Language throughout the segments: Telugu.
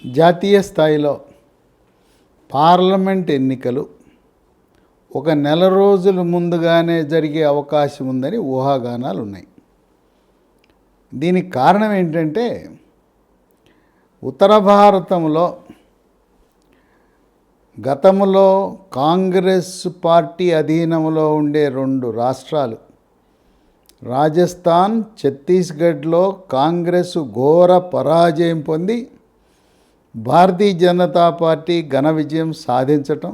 జాతీయ స్థాయిలో పార్లమెంట్ ఎన్నికలు ఒక నెల రోజుల ముందుగానే జరిగే అవకాశం ఉందని ఊహాగానాలు ఉన్నాయి. దీనికి కారణం ఏంటంటే ఉత్తర భారతంలో గతంలో కాంగ్రెస్ పార్టీ అధీనంలో ఉండే 2 రాష్ట్రాలు రాజస్థాన్, ఛత్తీస్గఢ్లో కాంగ్రెస్ ఘోర పరాజయం పొంది భారతీయ జనతా పార్టీ ఘన విజయం సాధించటం,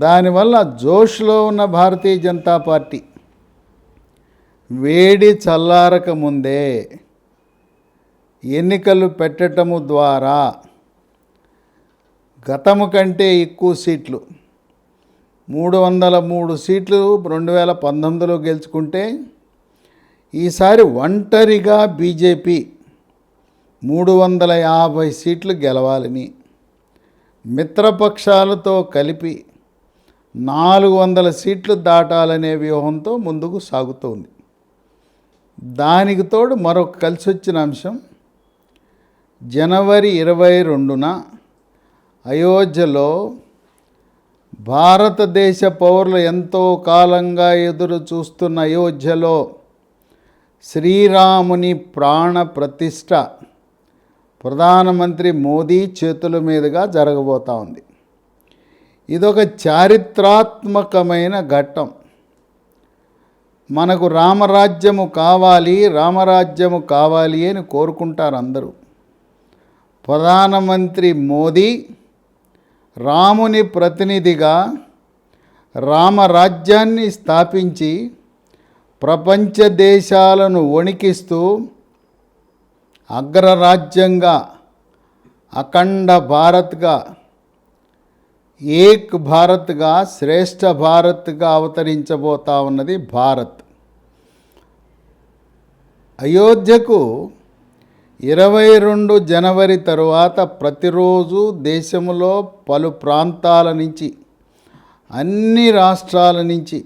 దానివల్ల జోష్లో ఉన్న భారతీయ జనతా పార్టీ వేడి చల్లారక ముందే ఎన్నికలు పెట్టటము ద్వారా గతము కంటే ఎక్కువ సీట్లు 303 సీట్లు 2019లో గెలుచుకుంటే ఈసారి ఒంటరిగా బీజేపీ 350 సీట్లు గెలవాలని మిత్రపక్షాలతో కలిపి 400 సీట్లు దాటాలనే వ్యూహంతో ముందుకు సాగుతోంది. దానికి తోడు మరొక కలిసి వచ్చిన అంశం, జనవరి 22న అయోధ్యలో భారతదేశ పౌరులు ఎంతో కాలంగా ఎదురు చూస్తున్న అయోధ్యలో శ్రీరాముని ప్రాణ ప్రతిష్ఠ ప్రధానమంత్రి మోదీ చేతుల మీదుగా జరగబోతూ ఉంది. ఇదొక చారిత్రాత్మకమైన ఘట్టం. మనకు రామరాజ్యము కావాలి అని కోరుకుంటారు అందరూ. ప్రధానమంత్రి మోదీ రాముని ప్రతినిధిగా రామరాజ్యాన్ని స్థాపించి ప్రపంచ దేశాలను వణికిస్తూ అగ్రరాజ్యంగా, అఖండ భారత్గా, ఏక్ భారత్గా, శ్రేష్ఠ భారత్గా అవతరించబోతా ఉన్నది భారత్. అయోధ్యకు 22 జనవరి తరువాత ప్రతిరోజు దేశంలో పలు ప్రాంతాల నుంచి, అన్ని రాష్ట్రాల నుంచి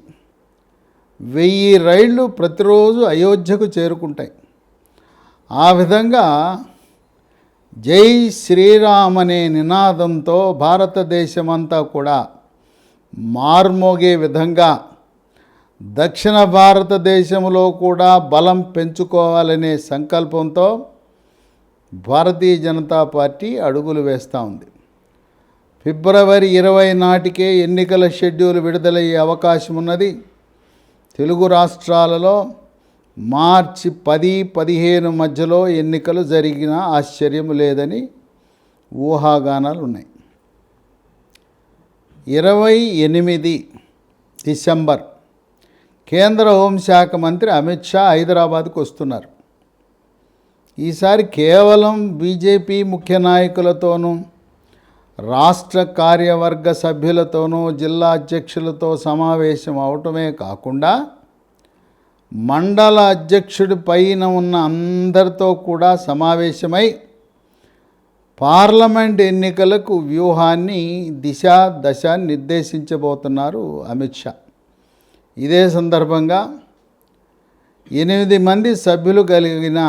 1000 రైళ్లు ప్రతిరోజు అయోధ్యకు చేరుకుంటాయి. ఆ విధంగా జై శ్రీరామ్ అనే నినాదంతో భారతదేశమంతా కూడా మార్మోగే విధంగా దక్షిణ భారతదేశంలో కూడా బలం పెంచుకోవాలనే సంకల్పంతో భారతీయ జనతా పార్టీ అడుగులు వేస్తూ ఉంది. ఫిబ్రవరి 20 నాటికే ఎన్నికల షెడ్యూల్ విడుదలయ్యే అవకాశం ఉన్నది. తెలుగు రాష్ట్రాలలో మార్చి 10-15 మధ్యలో ఎన్నికలు జరిగిన ఆశ్చర్యం లేదని ఊహాగానాలు ఉన్నాయి. 28 డిసెంబర్ కేంద్ర హోంశాఖ మంత్రి అమిత్ షా హైదరాబాద్కు వస్తున్నారు. ఈసారి కేవలం బీజేపీ ముఖ్య నాయకులతోనూ, రాష్ట్ర కార్యవర్గ సభ్యులతోనూ, జిల్లా అధ్యక్షులతో సమావేశం అవటమే కాకుండా మండల అధ్యక్షుడి పైన ఉన్న అందరితో కూడా సమావేశమై పార్లమెంట్ ఎన్నికలకు వ్యూహాన్ని దశ నిర్దేశించబోతున్నారు అమిత్ షా. ఇదే సందర్భంగా 8 మంది సభ్యులు కలిగిన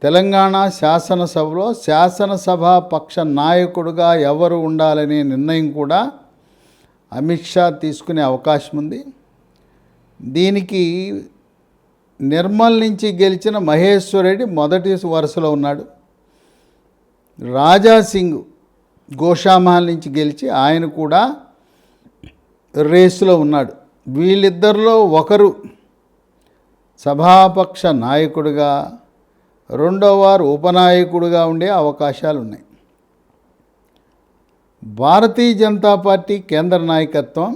తెలంగాణ శాసనసభలో శాసనసభా పక్ష నాయకుడిగా ఎవరు ఉండాలనే నిర్ణయం కూడా అమిత్ షా తీసుకునే అవకాశం ఉంది. దీనికి నిర్మల్ నుంచి గెలిచిన మహేశ్వర్ రెడ్డి మొదటి వరుసలో ఉన్నాడు. రాజాసింగ్ గోషామహల్ నుంచి గెలిచి ఆయన కూడా రేసులో ఉన్నాడు. వీళ్ళిద్దరిలో ఒకరు సభాపక్ష నాయకుడిగా, రెండో వారు ఉపనాయకుడిగా ఉండే అవకాశాలు ఉన్నాయి. భారతీయ జనతా పార్టీ కేంద్ర నాయకత్వం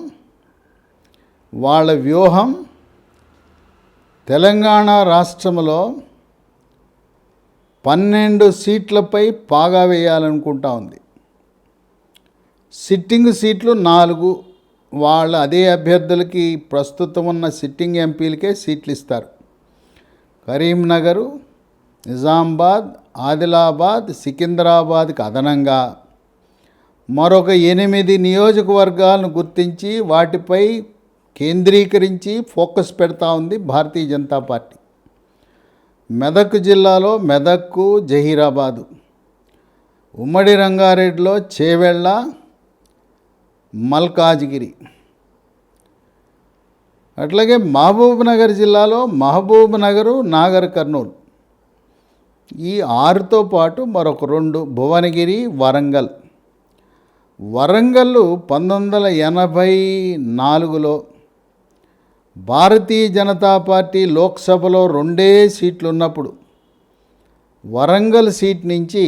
వాళ్ళ వ్యూహం తెలంగాణ రాష్ట్రంలో 12 సీట్లపై పాగా వేయాలనుకుంటా ఉంది. సిట్టింగ్ సీట్లు 4, వాళ్ళ అదే అభ్యర్థులకి ప్రస్తుతం ఉన్న సిట్టింగ్ ఎంపీలకే సీట్లు ఇస్తారు. కరీంనగరు, నిజామాబాద్, ఆదిలాబాద్, సికింద్రాబాద్కి అదనంగా మరొక 8 నియోజకవర్గాలను గుర్తించి వాటిపై కేంద్రీకరించి ఫోకస్ పెడతా ఉంది భారతీయ జనతా పార్టీ. మెదక్ జిల్లాలో మెదక్కు, జహీరాబాదు, ఉమ్మడి రంగారెడ్డిలో చేవెళ్ళ, మల్కాజ్గిరి. అట్లాగే మహబూబ్నగర్ జిల్లాలో మహబూబ్నగరు, నాగర్ కర్నూలు ఈ 6తో పాటు మరొక 2 భువనగిరి, వరంగల్. వరంగల్ 1984లో భారతీయ జనతా పార్టీ లోక్సభలో 2 సీట్లు ఉన్నప్పుడు వరంగల్ సీట్ నుంచి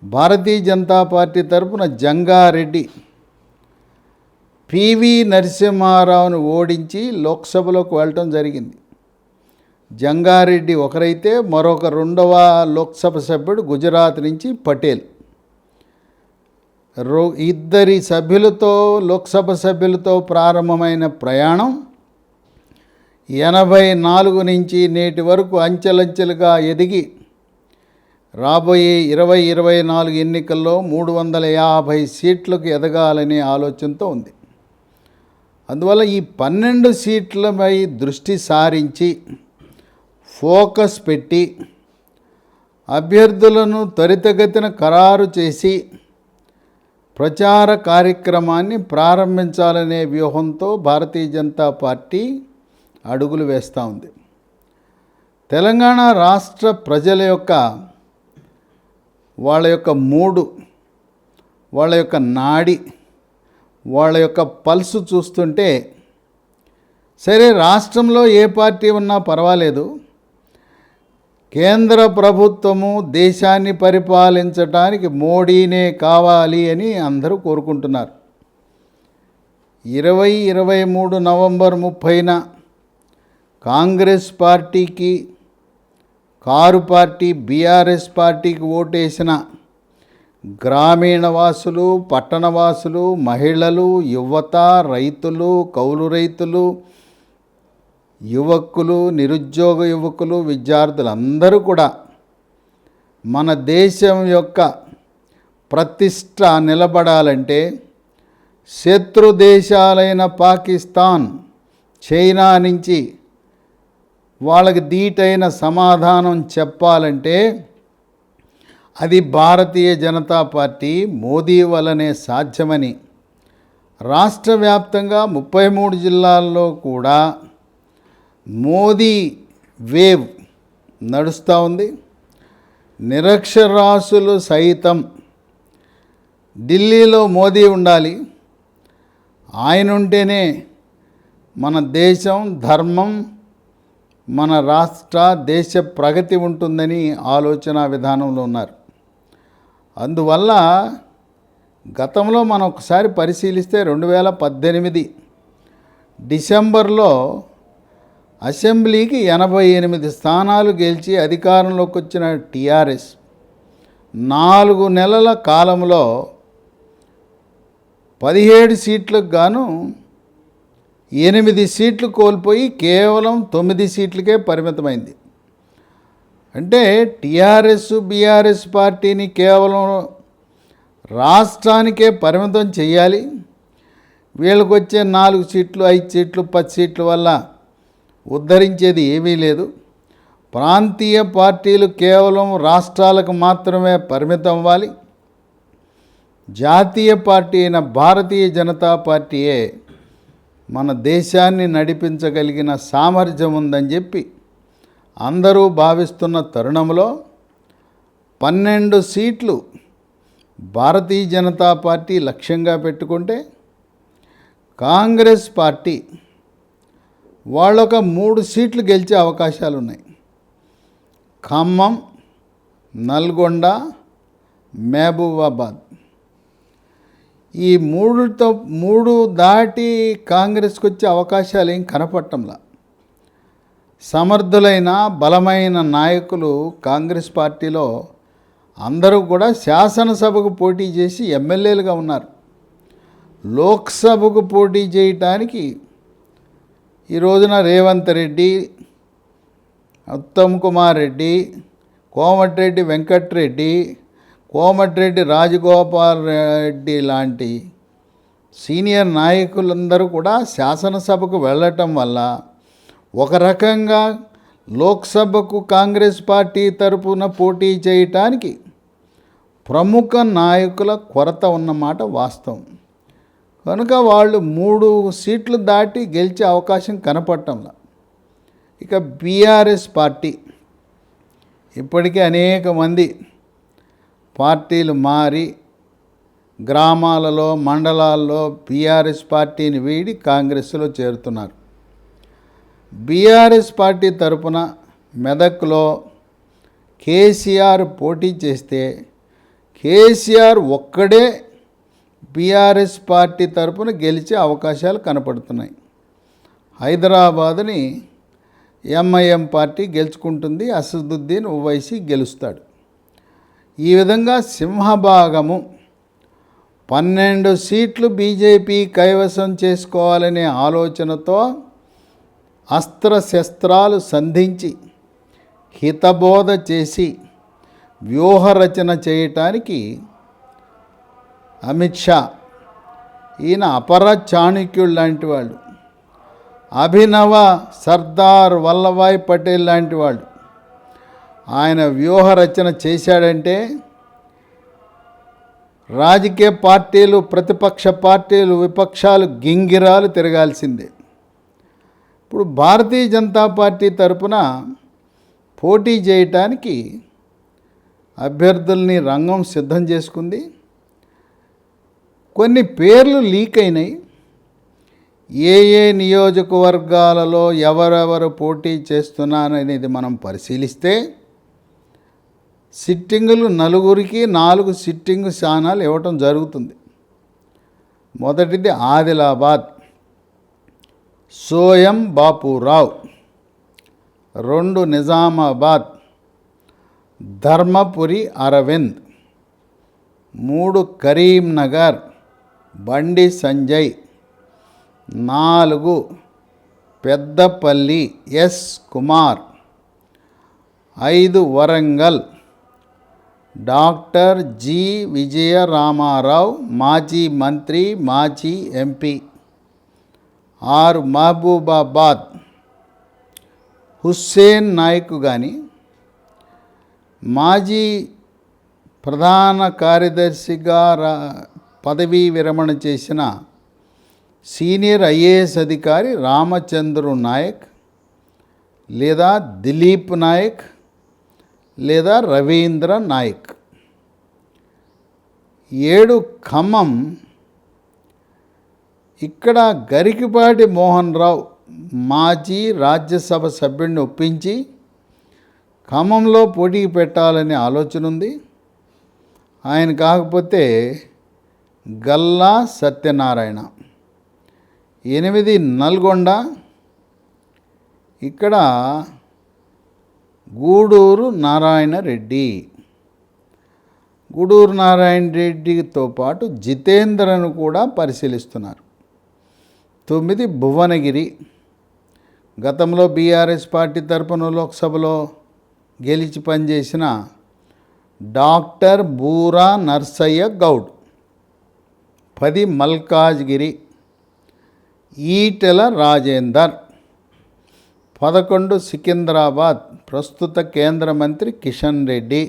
భారతీయ జనతా పార్టీ తరపున జంగారెడ్డి పివి నరసింహారావును ఓడించి లోక్సభలోకి వెళ్ళటం జరిగింది. జంగారెడ్డి ఒకరైతే మరొక 2వ లోక్సభ సభ్యుడు గుజరాత్ నుంచి పటేల్. ఇద్దరి సభ్యులతో లోక్సభ సభ్యులతో ప్రారంభమైన ప్రయాణం 84 నుంచి నేటి వరకు అంచెలంచెలుగా ఎదిగి రాబోయే 2024 ఎన్నికల్లో 350 సీట్లకు ఎదగాలనే ఆలోచనతో ఉంది. అందువల్ల ఈ 12 సీట్లపై దృష్టి సారించి ఫోకస్ పెట్టి అభ్యర్థులను త్వరితగతిన ఖరారు చేసి ప్రచార కార్యక్రమాన్ని ప్రారంభించాలనే వ్యూహంతో భారతీయ జనతా పార్టీ అడుగులు వేస్తూ ఉంది. తెలంగాణ రాష్ట్ర ప్రజల యొక్క వాళ్ళ యొక్క మూడు, వాళ్ళ యొక్క నాడి, వాళ్ళ యొక్క పల్సు చూస్తుంటే సరే రాష్ట్రంలో ఏ పార్టీ ఉన్నా పర్వాలేదు, కేంద్ర ప్రభుత్వము దేశాన్ని పరిపాలించడానికి మోడీనే కావాలి అని అందరూ కోరుకుంటున్నారు. 2023 నవంబర్ 30న కాంగ్రెస్ పార్టీకి, కారు పార్టీ బీఆర్ఎస్ పార్టీకి ఓటేసిన గ్రామీణ వాసులు, పట్టణవాసులు, మహిళలు, యువత, రైతులు, కౌలు రైతులు, యువకులు, నిరుద్యోగ యువకులు, విద్యార్థులందరూ కూడా మన దేశం యొక్క ప్రతిష్ట నిలబడాలంటే శత్రు దేశాలైన పాకిస్తాన్, చైనా నుంచి వాళ్ళకి ధీటైన సమాధానం చెప్పాలంటే అది భారతీయ జనతా పార్టీ మోదీ వల్లనే సాధ్యమని రాష్ట్ర వ్యాప్తంగా 33 జిల్లాల్లో కూడా మోదీ వేవ్ నడుస్తూ ఉంది. నిరక్షరాస్యులు సైతం ఢిల్లీలో మోదీ ఉండాలి, ఆయన ఉంటేనే మన దేశం, ధర్మం, మన రాష్ట్ర దేశ ప్రగతి ఉంటుందని ఆలోచన విధానంలో ఉన్నారు. అందువల్ల గతంలో మనం ఒకసారి పరిశీలిస్తే 2018 డిసెంబర్లో అసెంబ్లీకి 88 స్థానాలు గెలిచి అధికారంలోకి వచ్చిన టీఆర్ఎస్ 4 నెలల కాలంలో 17 సీట్లకు గాను 8 సీట్లు కోల్పోయి కేవలం 9 సీట్లకే పరిమితమైంది. అంటే టీఆర్ఎస్, బీఆర్ఎస్ పార్టీని కేవలం రాష్ట్రానికే పరిమితం చేయాలి, వీళ్ళకి వచ్చే 4 సీట్లు, 5 సీట్లు, 10 సీట్ల వల్ల ఉద్ధరించేది ఏమీ లేదు. ప్రాంతీయ పార్టీలు కేవలం రాష్ట్రాలకు మాత్రమే పరిమితం అవ్వాలి. జాతీయ పార్టీ అయిన భారతీయ జనతా పార్టీయే మన దేశాన్ని నడిపించగలిగిన సామర్థ్యం ఉందని చెప్పి అందరూ భావిస్తున్న తరుణంలో 12 సీట్లు భారతీయ జనతా పార్టీ లక్ష్యంగా పెట్టుకుంటే కాంగ్రెస్ పార్టీ వాళ్ళొక 3 సీట్లు గెలిచే అవకాశాలు ఉన్నాయి. ఖమ్మం, నల్గొండ, మహబూబాబాద్. ఈ 3 దాటి కాంగ్రెస్కి వచ్చే అవకాశాలు ఏం కనపడటంలా. సమర్థులైన బలమైన నాయకులు కాంగ్రెస్ పార్టీలో అందరూ కూడా శాసనసభకు పోటీ చేసి ఎమ్మెల్యేలుగా ఉన్నారు. లోక్సభకు పోటీ చేయటానికి ఈ రోజున రేవంత్ రెడ్డి, ఉత్తమ్ కుమార్ రెడ్డి, కోమటిరెడ్డి వెంకట్రెడ్డి, కోమటిరెడ్డి రాజగోపాల్ రెడ్డి లాంటి సీనియర్ నాయకులందరూ కూడా శాసనసభకు వెళ్ళటం వల్ల ఒక రకంగా లోక్సభకు కాంగ్రెస్ పార్టీ తరపున పోటీ చేయటానికి ప్రముఖ నాయకుల కొరత ఉన్నమాట వాస్తవం. కనుక వాళ్ళు 3 సీట్లు దాటి గెలిచే అవకాశం కనపడటంలా. ఇక బీఆర్ఎస్ పార్టీ ఇప్పటికే అనేక మంది పార్టీలు మారి గ్రామాలలో మండలాల్లో బీఆర్ఎస్ పార్టీని వీడి కాంగ్రెస్లో చేరుతున్నారు. బీఆర్ఎస్ పార్టీ తరపున మెదక్లో కేసీఆర్ పోటీ చేస్తే కేసీఆర్ ఒక్కడే బీఆర్ఎస్ పార్టీ తరపున గెలిచే అవకాశాలు కనపడుతున్నాయి. హైదరాబాదుని ఎంఐఎం పార్టీ గెలుచుకుంటుంది, అసదుద్దీన్ ఓవైసీ గెలుస్తాడు. ఈ విధంగా సింహభాగము 12 సీట్లు బీజేపీ కైవసం చేసుకోవాలనే ఆలోచనతో అస్త్రశస్త్రాలు సంధించి హితబోధ చేసి వ్యూహరచన చేయటానికి అమిత్ షా ఈయన అపర చాణక్యుడు లాంటి వాళ్ళు, అభినవ సర్దార్ వల్లభాయ్ పటేల్ లాంటి వాళ్ళు. ఆయన వ్యూహరచన చేశాడంటే రాజకీయ పార్టీలు, ప్రతిపక్ష పార్టీలు, విపక్షాలు గింగిరాలు తిరగాల్సిందే. ఇప్పుడు భారతీయ జనతా పార్టీ తరపున పోటీ చేయటానికి అభ్యర్థుల్ని రంగం సిద్ధం చేసుకుంది. కొన్ని పేర్లు లీక్ అయినాయి. ఏ నియోజకవర్గాలలో ఎవరెవరు పోటీ చేస్తున్నారనేది మనం పరిశీలిస్తే సిట్టింగులు 4కి 4 సిట్టింగు స్థానాలు ఇవ్వటం జరుగుతుంది. మొదటిది Adilabad, Soyam Bapurao. 2 Nizamabad, Dharmapuri Arvind. 3 Karimnagar, Bandi Sanjay. 4 Peddapalli, S Kumar. 5 Warangal, doctor G Vijayaramarao, మాజీ మంత్రి, మాజీ ఎంపీ. 6 మహబూబాబాద్, హుస్సేన్ నాయక్ కానీ, మాజీ ప్రధాన కార్యదర్శిగా పదవీ విరమణ చేసిన సీనియర్ ఐఏఎస్ అధికారి రామచంద్రు నాయక్, లేదా దిలీప్ నాయక్, లేదా రవీంద్ర నాయక్. 7 ఖమ్మం, ఇక్కడ గరికిపాటి మోహన్ రావు మాజీ రాజ్యసభ సభ్యుడిని ఒప్పించి ఖమ్మంలో పోటీకి పెట్టాలనే ఆలోచన ఉంది. ఆయన కాకపోతే గల్లా సత్యనారాయణ. 8 నల్గొండ, ఇక్కడ గూడూరు నారాయణ రెడ్డి. గూడూరు నారాయణ రెడ్డితో పాటు జితేంద్రను కూడా పరిశీలిస్తున్నారు. 9 భువనగిరి, గతంలో బీఆర్ఎస్ పార్టీ తరపున లోక్సభలో గెలిచి పనిచేసిన డాక్టర్ బూరా నర్సయ్య గౌడ్. 10 మల్కాజ్గిరి, ఈటెల రాజేందర్. 11 సికింద్రాబాద్, ప్రస్తుత కేంద్ర మంత్రి కిషన్ రెడ్డి.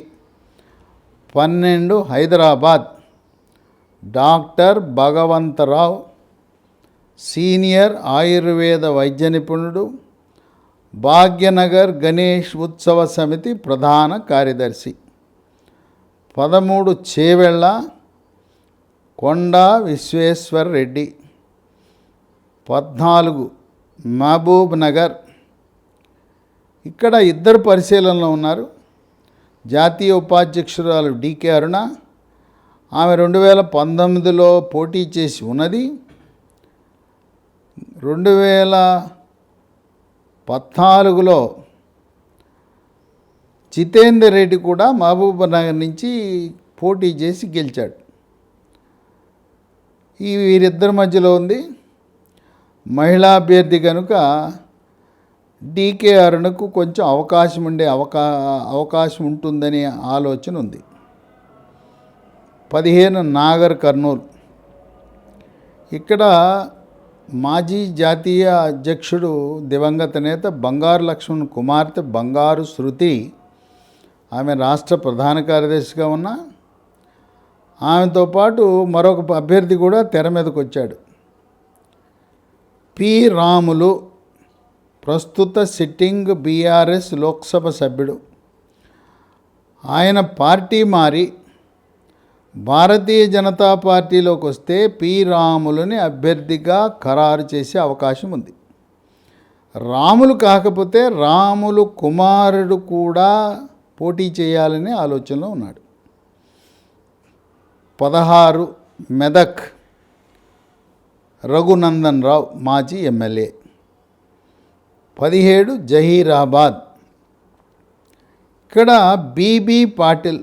12 హైదరాబాద్, డాక్టర్ భగవంతరావు, సీనియర్ ఆయుర్వేద వైద్య నిపుణుడు, భాగ్యనగర్ గణేష్ ఉత్సవ సమితి ప్రధాన కార్యదర్శి. 13 చేవెళ్ళ, కొండా విశ్వేశ్వర్ రెడ్డి. 14 మహబూబ్ నగర్, ఇక్కడ 2 పరిశీలనలో ఉన్నారు. జాతీయ ఉపాధ్యక్షురాలు డికే అరుణ, ఆమె 2019లో పోటీ చేసి ఉన్నది. 2014లో జితేందర్ రెడ్డి కూడా మహబూబ్ నగర్ నుంచి పోటీ చేసి గెలిచాడు. వీరిద్దరి మధ్యలో ఉంది. మహిళా అభ్యర్థి కనుక డికే అరుణకు కొంచెం అవకాశం ఉంటుందనే ఆలోచన ఉంది. 15 నాగర్ కర్నూల్, ఇక్కడ మాజీ జాతీయ అధ్యక్షుడు దివంగత నేత బంగారు లక్ష్మణ్ కుమార్తె బంగారు శృతి, ఆమె రాష్ట్ర ప్రధాన కార్యదర్శిగా ఉన్న ఆమెతో పాటు మరొక అభ్యర్థి కూడా తెర మీదకు వచ్చాడు. పి రాములు, ప్రస్తుత సిట్టింగ్ బీఆర్ఎస్ లోక్సభ సభ్యుడు. ఆయన పార్టీ మారి భారతీయ జనతా పార్టీలోకి వస్తే పి రాములుని అభ్యర్థిగా ఖరారు చేసే అవకాశం ఉంది. రాములు కాకపోతే రాములు కుమారుడు కూడా పోటీ చేయాలనే ఆలోచనలో ఉన్నాడు. 16 మెదక్ రఘునందన్ రావు మాజీ ఎమ్మెల్యే. 17 జహీరాబాద్. ఇక్కడ బీబీ పాటిల్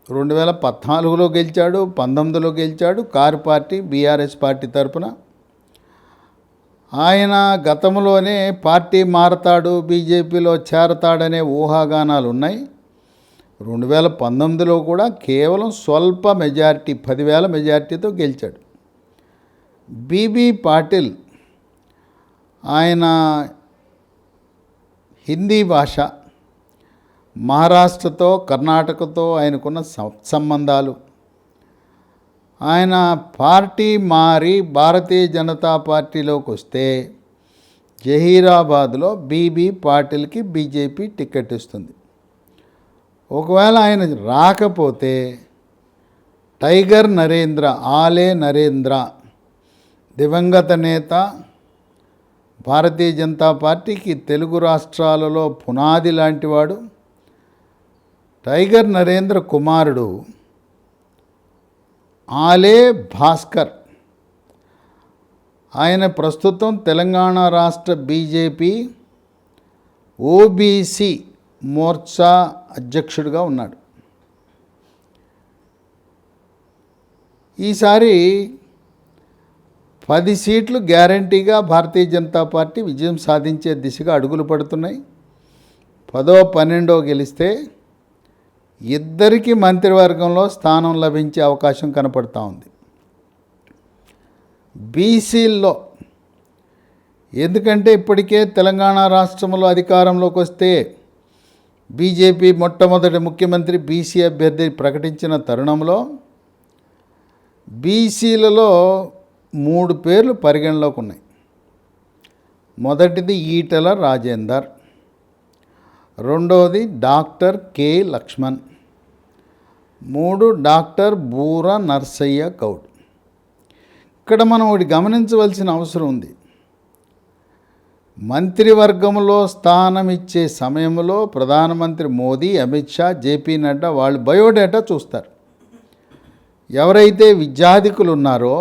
2014లో గెలిచాడు, 19లో గెలిచాడు. కారు పార్టీ బీఆర్ఎస్ పార్టీ తరపున. ఆయన గతంలోనే పార్టీ మారతాడు, బీజేపీలో చేరతాడనే ఊహాగానాలు ఉన్నాయి. 2019లో కూడా కేవలం స్వల్ప మెజారిటీ 10,000 మెజారిటీతో గెలిచాడు. బీబీ పాటిల్ ఆయన హిందీ భాష, మహారాష్ట్రతో కర్ణాటకతో ఆయనకున్న సంబంధాలు, ఆయన పార్టీ మారి భారతీయ జనతా పార్టీలోకి వస్తే జహీరాబాద్లో బీబీ పాటిల్కి బీజేపీ టికెట్ ఇస్తుంది. ఒకవేళ ఆయన రాకపోతే టైగర్ నరేంద్ర, ఆలే నరేంద్ర, దివంగత నేత, భారతీయ జనతా పార్టీకి తెలుగు రాష్ట్రాలలో పునాది లాంటివాడు. టైగర్ నరేంద్ర కుమారుడు ఆలే భాస్కర్. ఆయన ప్రస్తుతం తెలంగాణ రాష్ట్ర బీజేపీ ఓబీసీ మోర్చా అధ్యక్షుడిగా ఉన్నాడు. ఈసారి 10 సీట్లు గ్యారంటీగా భారతీయ జనతా పార్టీ విజయం సాధించే దిశగా అడుగులు పడుతున్నాయి. 10వ 12వ గెలిస్తే ఇద్దరికి మంత్రివర్గంలో స్థానం లభించే అవకాశం కనపడతా ఉంది. బీసీల్లో ఎందుకంటే ఇప్పటికే తెలంగాణ రాష్ట్రంలో అధికారంలోకి వస్తే బీజేపీ మొట్టమొదటి ముఖ్యమంత్రి బీసీ అభ్యర్థి ప్రకటించిన తరుణంలో బీసీలలో 3 పేర్లు పరిగణలోకి ఉన్నాయి. మొదటిది ఈటెల రాజేందర్, రెండవది డాక్టర్ కె లక్ష్మణ్, 3 డాక్టర్ బూర నర్సయ్య గౌడ్. ఇక్కడ మనం ఒకటి గమనించవలసిన అవసరం ఉంది. మంత్రివర్గంలో స్థానం ఇచ్చే సమయంలో ప్రధానమంత్రి మోదీ, అమిత్ షా, జేపీ నడ్డా వాళ్ళు బయోడేటా చూస్తారు. ఎవరైతే విద్యాధికులు ఉన్నారో,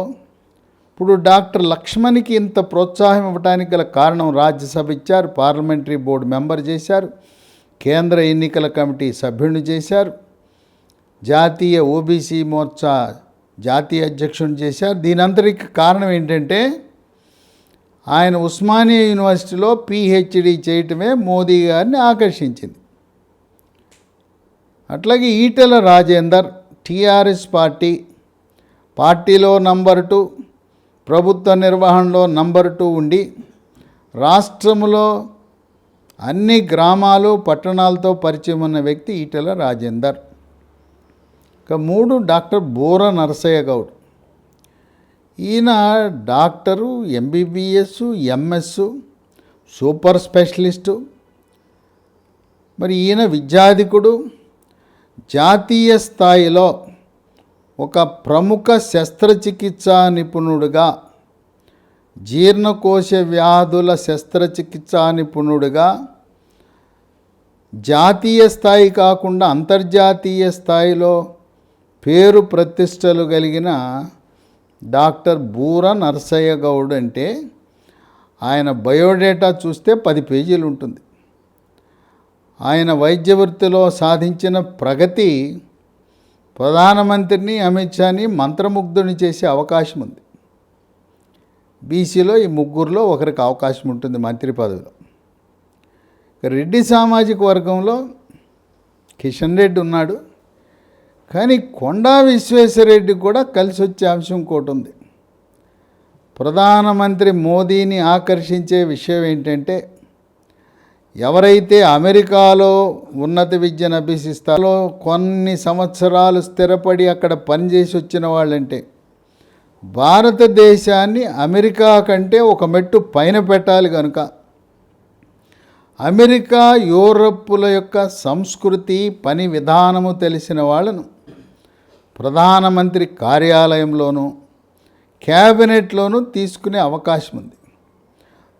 ఇప్పుడు డాక్టర్ లక్ష్మణ్కి ఇంత ప్రోత్సాహం ఇవ్వడానికి గల కారణం రాజ్యసభ ఇచ్చారు, పార్లమెంటరీ బోర్డు మెంబర్ చేశారు, కేంద్ర ఎన్నికల కమిటీ సభ్యుడిని చేశారు, జాతీయ ఓబీసీ మోర్చా జాతీయ అధ్యక్షుడిని చేశారు. దీనంతటికి కారణం ఏంటంటే ఆయన ఉస్మానియా యూనివర్సిటీలో పిహెచ్డి చేయటమే మోదీ గారిని ఆకర్షించింది. అట్లాగే ఈటెల రాజేందర్ టీఆర్ఎస్ పార్టీలో నంబర్ 2, ప్రభుత్వ నిర్వహణలో నంబర్ 2 ఉండి రాష్ట్రంలో అన్ని గ్రామాలు పట్టణాలతో పరిచయం ఉన్న వ్యక్తి ఈటెల రాజేందర్. ఇక 3 డాక్టర్ బూర నరసయ్య గౌడ్. ఈయన doctor, MBBS, MS, super specialist. మరి ఈయన విద్యాధికుడు, జాతీయ స్థాయిలో ఒక ప్రముఖ శస్త్రచికిత్సా నిపుణుడుగా, జీర్ణకోశ వ్యాధుల శస్త్రచికిత్సా నిపుణుడుగా జాతీయ స్థాయి కాకుండా అంతర్జాతీయ స్థాయిలో పేరు ప్రతిష్టలు కలిగిన డాక్టర్ బూర నరసయ్య గౌడ్ అంటే ఆయన బయోడేటా చూస్తే 10 పేజీలు ఉంటుంది. ఆయన వైద్య వృత్తిలో సాధించిన ప్రగతి ప్రధానమంత్రిని, అమిత్ షాని మంత్రముగ్ధుని చేసే అవకాశం ఉంది. బీసీలో ఈ 3లో ఒకరికి అవకాశం ఉంటుంది మంత్రి పదవిలో. రెడ్డి సామాజిక వర్గంలో కిషన్ రెడ్డి ఉన్నాడు, కానీ కొండా విశ్వేశ్వరరెడ్డి కూడా కలిసి వచ్చే అంశం ఇంకోటి ఉంది. ప్రధానమంత్రి మోదీని ఆకర్షించే విషయం ఏంటంటే ఎవరైతే అమెరికాలో ఉన్నత విద్యను అభ్యసిస్తారో కొన్ని సంవత్సరాలు స్థిరపడి అక్కడ పనిచేసి వచ్చిన వాళ్ళంటే భారతదేశాన్ని అమెరికా కంటే ఒక మెట్టు పైన పెట్టాలి కనుక అమెరికా యూరప్పుల యొక్క సంస్కృతి పని విధానము తెలిసిన వాళ్ళను ప్రధానమంత్రి కార్యాలయంలోనూ క్యాబినెట్లోనూ తీసుకునే అవకాశం ఉంది.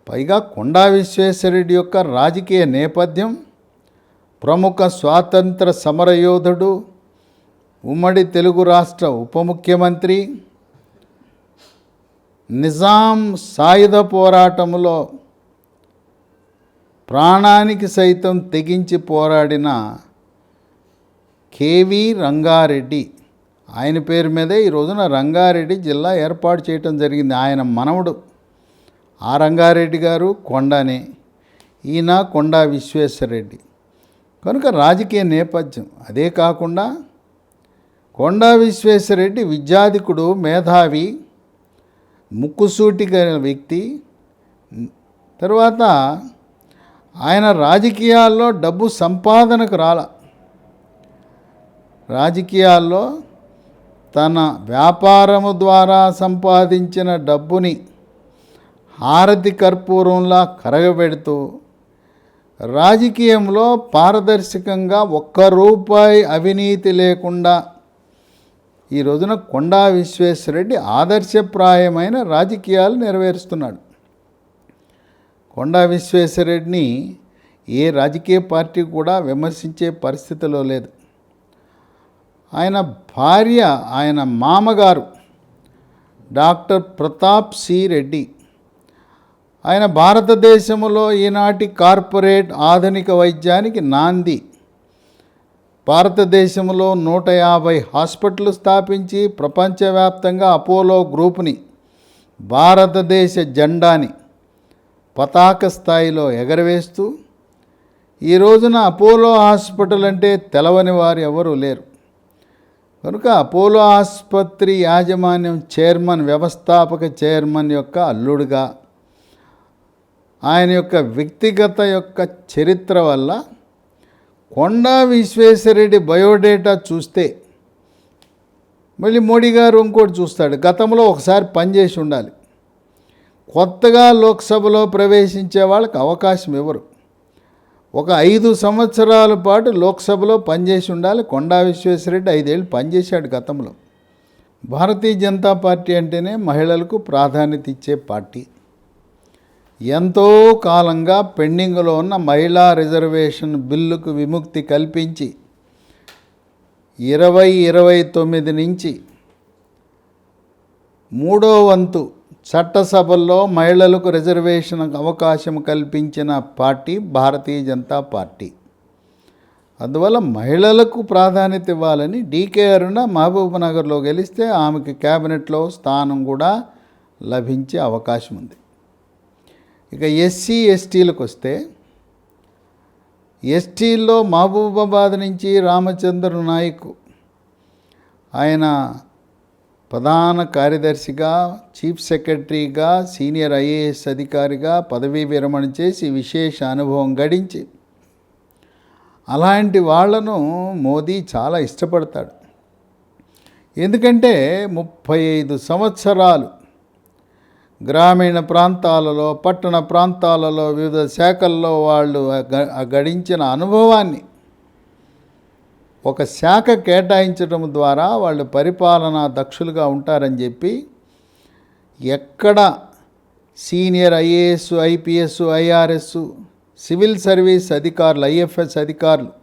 పైగా కొండా విశ్వేశ్వరరెడ్డి యొక్క రాజకీయ నేపథ్యం, ప్రముఖ స్వాతంత్ర సమరయోధుడు, ఉమ్మడి తెలుగు రాష్ట్ర ఉప ముఖ్యమంత్రి, నిజాం సాయుధ పోరాటంలో ప్రాణానికి సైతం తెగించి పోరాడిన కేవి రంగారెడ్డి, ఆయన పేరు మీదే ఈ రోజున రంగారెడ్డి జిల్లా ఏర్పాటు చేయటం జరిగింది. ఆయన మనవడు ఆ రంగారెడ్డి గారు కొండనే, ఈయన కొండా విశ్వేశ్వరరెడ్డి. కనుక రాజకీయ నేపథ్యం. అదే కాకుండా కొండా విశ్వేశ్వరరెడ్డి విద్యాధికుడు, మేధావి, ముక్కుసూటి వ్యక్తి. తర్వాత ఆయన రాజకీయాల్లో డబ్బు సంపాదనకు రాజకీయాల్లో తన వ్యాపారము ద్వారా సంపాదించిన డబ్బుని హారతి కర్పూరంలా కరగబెడుతూ రాజకీయంలో పారదర్శకంగా ₹1 అవినీతి లేకుండా ఈ రోజున కొండా విశ్వేశ్వరరెడ్డి ఆదర్శప్రాయమైన రాజకీయాలు నెరవేరుస్తున్నాడు. కొండా విశ్వేశ్వరరెడ్డిని ఏ రాజకీయ పార్టీ కూడా విమర్శించే పరిస్థితిలో లేదు. ఆయన భార్య, ఆయన మామగారు డాక్టర్ ప్రతాప్ సి రెడ్డి. ఆయన భారతదేశంలో ఈనాటి కార్పొరేట్ ఆధునిక వైద్యానికి నాంది. భారతదేశంలో 150 హాస్పిటల్ స్థాపించి ప్రపంచవ్యాప్తంగా అపోలో గ్రూపుని, భారతదేశ జెండాని పతాక స్థాయిలో ఎగరవేస్తూ ఈ రోజున అపోలో హాస్పిటల్ అంటే తెలవని వారు ఎవరూ లేరు. కనుక అపోలో ఆసుపత్రి యాజమాన్యం చైర్మన్, వ్యవస్థాపక చైర్మన్ యొక్క అల్లుడుగా ఆయన యొక్క వ్యక్తిగత యొక్క చరిత్ర వల్ల కొండా విశ్వేశ్వరరెడ్డి బయోడేటా చూస్తే మళ్ళీ మోడీ గారు ఇంకోటి చూస్తాడు, గతంలో ఒకసారి పనిచేసి ఉండాలి. కొత్తగా లోక్సభలో ప్రవేశించే వాళ్ళకి అవకాశం ఇవ్వరు. ఒక 5 సంవత్సరాల పాటు లోక్సభలో పనిచేసి ఉండాలి. కొండా విశ్వేశ్వరరెడ్డి 5 ఏళ్ళు పనిచేశాడు గతంలో. భారతీయ జనతా పార్టీ అంటేనే మహిళలకు ప్రాధాన్యత ఇచ్చే పార్టీ. ఎంతో కాలంగా పెండింగ్లో ఉన్న మహిళా రిజర్వేషన్ బిల్లుకు విముక్తి కల్పించి 2029 నుంచి 3వ వంతు చట్టసభల్లో మహిళలకు రిజర్వేషన్ అవకాశం కల్పించిన పార్టీ భారతీయ జనతా పార్టీ. అందువల్ల మహిళలకు ప్రాధాన్యత ఇవ్వాలని డీకే అరుణ మహబూబ్ నగర్లో గెలిస్తే ఆమెకి క్యాబినెట్లో స్థానం కూడా లభించే అవకాశం ఉంది. ఇక ఎస్సీ ఎస్టీలకు వస్తే ఎస్టీల్లో మహబూబాబాద్ నుంచి రామచంద్ర నాయక్, ఆయన ప్రధాన కార్యదర్శిగా, చీఫ్ సెక్రటరీగా, సీనియర్ ఐఏఎస్ అధికారిగా పదవీ విరమణ చేసి విశేష అనుభవం గడించి అలాంటి వాళ్లను మోదీ చాలా ఇష్టపడతాడు. ఎందుకంటే 35 సంవత్సరాలు గ్రామీణ ప్రాంతాలలో, పట్టణ ప్రాంతాలలో వివిధ శాఖల్లో వాళ్ళు గడించిన అనుభవాన్ని ఒక శాఖ కేటాయించడం ద్వారా వాళ్ళు పరిపాలనా దక్షులుగా ఉంటారని చెప్పి ఎక్కడ senior IAS, IPS, IRS, civil service అధికారులు, ఐఎఫ్ఎస్ అధికారులు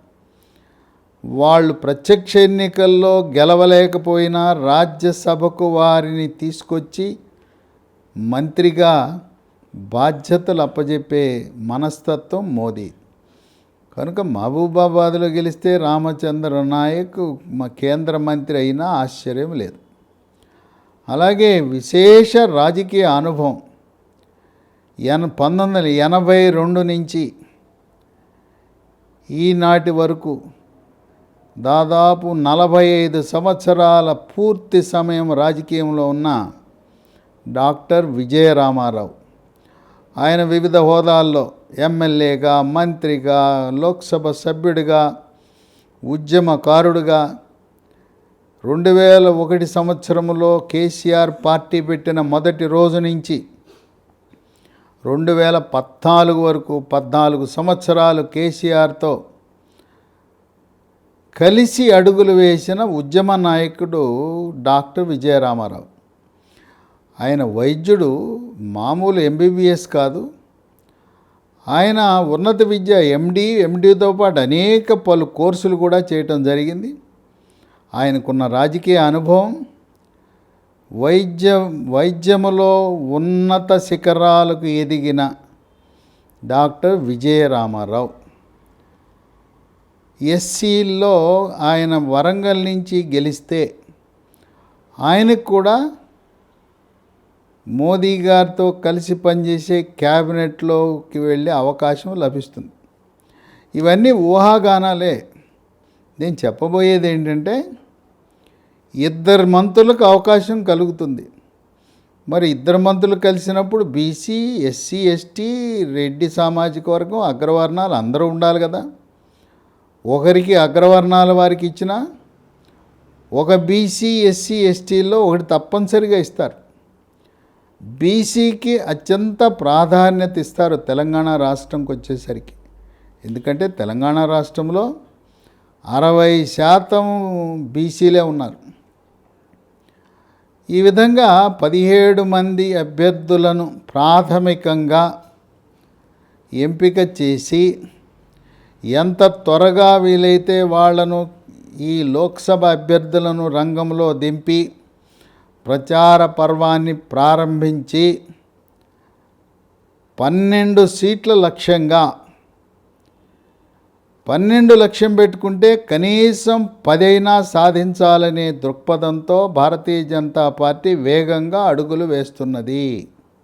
వాళ్ళు ప్రత్యక్ష ఎన్నికల్లో గెలవలేకపోయినా రాజ్యసభకు వారిని తీసుకొచ్చి మంత్రిగా బాధ్యతలు అప్పజెప్పే మనస్తత్వం మోదీ. కనుక మహబూబాబాద్లో గెలిస్తే రామచంద్ర నాయక్ కేంద్ర మంత్రి అయినా ఆశ్చర్యం లేదు. అలాగే విశేష రాజకీయ అనుభవం 1982 నుంచి ఈనాటి వరకు దాదాపు 45 సంవత్సరాల పూర్తి సమయం రాజకీయంలో ఉన్న డాక్టర్ విజయ రామారావు. ఆయన వివిధ హోదాల్లో ఎమ్మెల్యేగా, మంత్రిగా, లోక్సభ సభ్యుడిగా, ఉద్యమకారుడుగా 2001 సంవత్సరంలో కేసీఆర్ పార్టీ పెట్టిన మొదటి రోజు నుంచి 2014 వరకు 14 సంవత్సరాలు కేసీఆర్తో కలిసి అడుగులు వేసిన ఉద్యమ నాయకుడు డాక్టర్ విజయరామారావు. ఆయన వైద్యుడు, మామూలు ఎంబీబీఎస్ కాదు. ఆయన ఉన్నత విద్య ఎండీతో పాటు అనేక పలు కోర్సులు కూడా చేయటం జరిగింది. ఆయనకున్న రాజకీయ అనుభవం, వైద్యములో ఉన్నత శిఖరాలకు ఎదిగిన డాక్టర్ విజయరామారావు. ఎస్సీల్లో ఆయన వరంగల్ నుంచి గెలిస్తే ఆయనకు కూడా మోదీ గారితో కలిసి పనిచేసే క్యాబినెట్లోకి వెళ్ళే అవకాశం లభిస్తుంది. ఇవన్నీ ఊహాగానాలే. నేను చెప్పబోయేది ఏంటంటే, ఇద్దరు మంత్రులకు అవకాశం కలుగుతుంది. మరి ఇద్దరు మంత్రులు కలిసినప్పుడు బీసీ, ఎస్సీ, ఎస్టీ, రెడ్డి సామాజిక వర్గం, అగ్రవర్ణాలు అందరూ ఉండాలి కదా. ఒకరికి అగ్రవర్ణాల వారికి ఇచ్చినా ఒక బీసీ, ఎస్సీ, ఎస్టీల్లో ఒకటి తప్పనిసరిగా ఇస్తారు. బీసీకి అత్యంత ప్రాధాన్యత ఇస్తారు తెలంగాణ రాష్ట్రంకి వచ్చేసరికి. ఎందుకంటే తెలంగాణ రాష్ట్రంలో 60% బీసీలే ఉన్నారు. ఈ విధంగా 17 మంది అభ్యర్థులను ప్రాథమికంగా ఎంపిక చేసి ఎంత త్వరగా వీలైతే వాళ్లను, ఈ లోక్సభ అభ్యర్థులను రంగంలో దింపి ప్రచార పర్వాన్ని ప్రారంభించి 12 సీట్ల లక్ష్యంగా, 12 లక్ష్యం పెట్టుకుంటే కనీసం 10 అయినా సాధించాలనే దృక్పథంతో భారతీయ జనతా పార్టీ వేగంగా అడుగులు వేస్తున్నది.